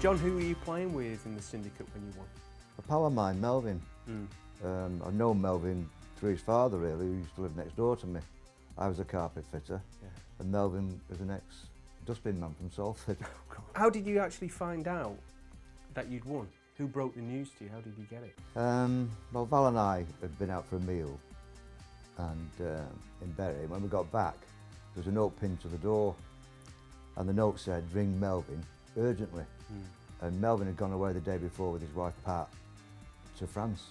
John, who were you playing with in the syndicate when you won? A pal of mine, Melvin. I've known Melvin through his father, really, who used to live next door to me. I was a carpet fitter, and Melvin was an ex-dustbin man from Salford. How did you actually find out that you'd won? Who broke the news to you? How did you get it? Well, Val and I had been out for a meal and in Bury. When we got back, there was a note pinned to the door, and the note said, "Ring Melvin urgently." And Melvin had gone away the day before with his wife Pat to France.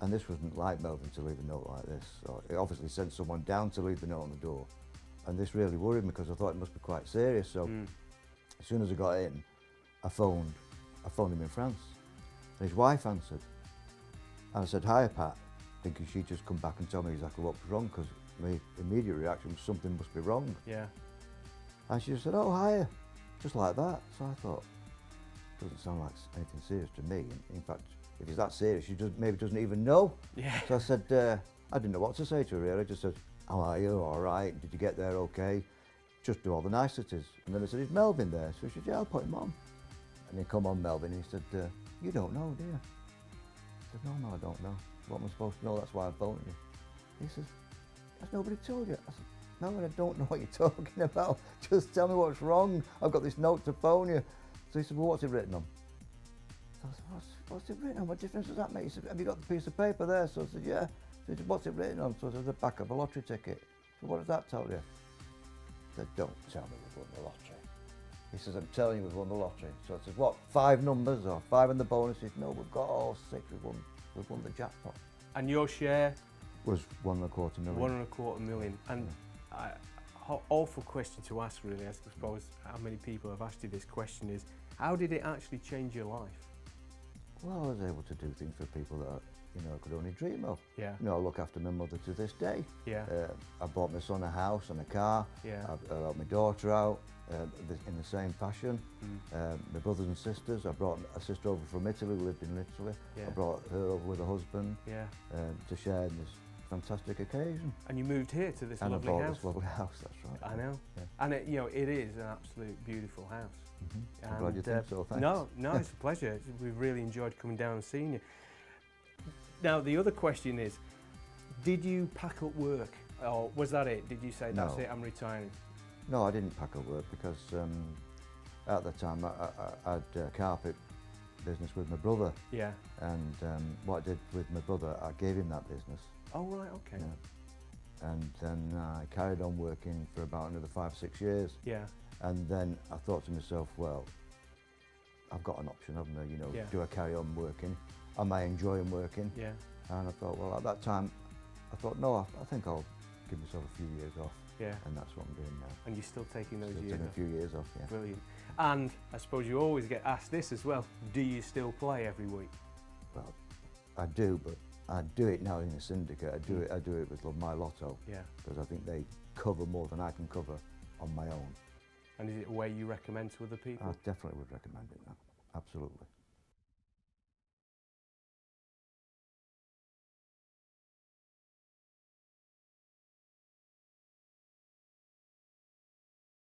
And this wasn't like Melvin to leave a note like this. So he obviously sent someone down to leave the note on the door. And this really worried me because I thought it must be quite serious. So as soon as I got in, I phoned him in France. And his wife answered. And I said, "Hiya, Pat," thinking she'd just come back and tell me exactly what was wrong, because my immediate reaction was something must be wrong. Yeah. And she just said, "Oh, hiya," just like that. So I thought, doesn't sound like anything serious to me. In fact, if it's that serious, she maybe doesn't even know. Yeah. So I said, I didn't know what to say to her really. I just said, "How are you? All right. Did you get there okay?" Just do all the niceties. And then I said, "Is Melvin there?" So she said, "Yeah, I'll put him on." And he come on, Melvin, and he said, "You don't know, do you?" I said, No, I don't know. What am I supposed to know? That's why I'm phoning you." He says, "Has nobody told you?" I said, "No, I don't know what you're talking about. Just tell me what's wrong. I've got this note to phone you." So he said, "Well, what's it written on?" So I said, what's it written on? What difference does that make?" He said, "Have you got the piece of paper there?" So I said, "Yeah." So he said, "What's it written on?" So I said, "The back of a lottery ticket." So what does that tell you? I said, "Don't tell me we've won the lottery." He says, "I'm telling you we've won the lottery." So I said, "What, 5 numbers or 5 in the bonus?" He said, "No, we've got all 6. We've won the jackpot." And your share? Was 1.25 million. 1.25 million. And awful question to ask, really. I suppose how many people have asked you this question is, how did it actually change your life? Well, I was able to do things for people that I could only dream of. Yeah. I look after my mother to this day. Yeah. I bought my son a house and a car. Yeah. I helped my daughter out in the same fashion. My brothers and sisters, I brought a sister over from Italy, who lived in Italy. Yeah. I brought her over with her husband. Yeah. To share in this fantastic occasion. And you moved here to this lovely house. And I bought house. this lovely house, that's right. I know. Yeah. And it is an absolute beautiful house. I'm glad you think so, thanks. No, it's a pleasure. We've really enjoyed coming down and seeing you. Now, the other question is, did you pack up work? Or was that it? Did you say, "That's it, I'm retiring"? No, I didn't pack up work because at the time I had a carpet business with my brother. Yeah. And what I did with my brother, I gave him that business. Oh, right, okay. Yeah. And then I carried on working for about another 5 or 6 years. Yeah. And then I thought to myself, well, I've got an option, haven't I? Do I carry on working? Am I enjoying working? Yeah. And I thought, well, at that time, I thought, no, I think I'll give myself a few years off. Yeah. And that's what I'm doing now. And you're still taking those years taking off? a few years off, yeah. Brilliant. And I suppose you always get asked this as well, do you still play every week? Well, I do, but I do it now in a syndicate. I do it with LoveMyLotto. Yeah. Because I think they cover more than I can cover on my own. And is it a way you recommend to other people? I definitely would recommend it now, absolutely.